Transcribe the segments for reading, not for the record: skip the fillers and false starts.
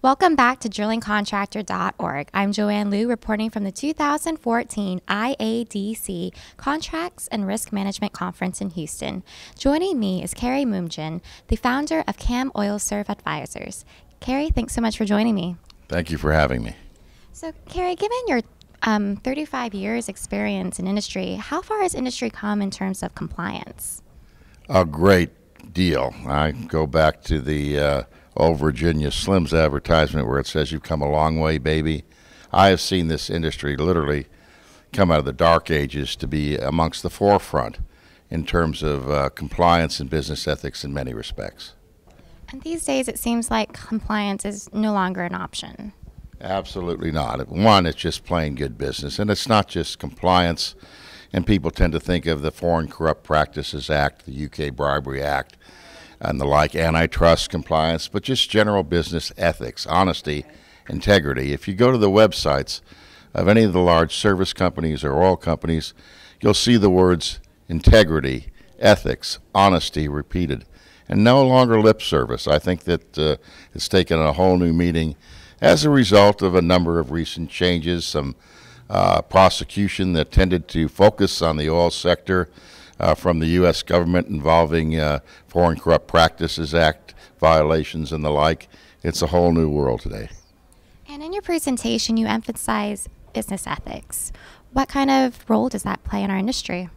Welcome back to drillingcontractor.org. I'm Joanne Liu reporting from the 2014 IADC Contracts and Risk Management Conference in Houston. Joining me is Carrie Moomjian, the founder of CAM OilServe Advisors. Carrie, thanks so much for joining me. Thank you for having me. So, Carrie, given your 35 years experience in industry, how far has industry come in terms of compliance? A great deal. I go back to the old Virginia Slims advertisement where it says, "You've come a long way, baby." I have seen this industry literally come out of the dark ages to be amongst the forefront in terms of compliance and business ethics in many respects. And these days it seems like compliance is no longer an option. Absolutely not. One, it's just plain good business, and it's not just compliance. And people tend to think of the Foreign Corrupt Practices Act, the UK Bribery Act, and the like, antitrust compliance, but just general business ethics, honesty, integrity. If you go to the websites of any of the large service companies or oil companies, you'll see the words integrity, ethics, honesty repeated, and no longer lip service. I think that it's taken a whole new meaning as a result of a number of recent changes, some prosecution that tended to focus on the oil sector from the U.S. government involving Foreign Corrupt Practices Act violations and the like. It's a whole new world today. And in your presentation, you emphasize business ethics. What kind of role does that play in our industry?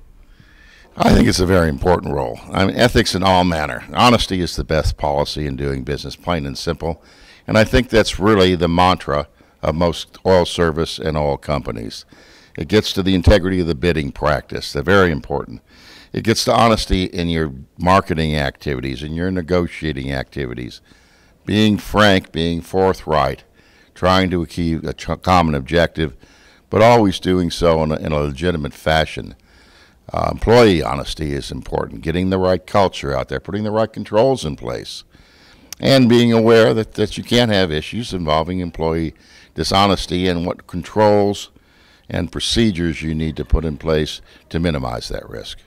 I think it's a very important role. I mean, ethics in all manner. Honesty is the best policy in doing business, plain and simple. And I think that's really the mantra of most oil service and oil companies. It gets to the integrity of the bidding practice. They're very important. It gets to honesty in your marketing activities, in your negotiating activities, being frank, being forthright, trying to achieve a common objective, but always doing so in a legitimate fashion. Employee honesty is important, getting the right culture out there, putting the right controls in place, and being aware that you can have issues involving employee dishonesty and what controls and procedures you need to put in place to minimize that risk.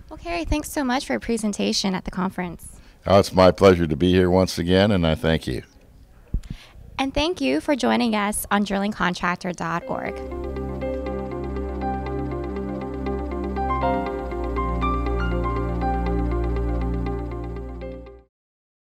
Well, Carrie, thanks so much for your presentation at the conference. Oh, it's my pleasure to be here once again, and I thank you. And thank you for joining us on drillingcontractor.org.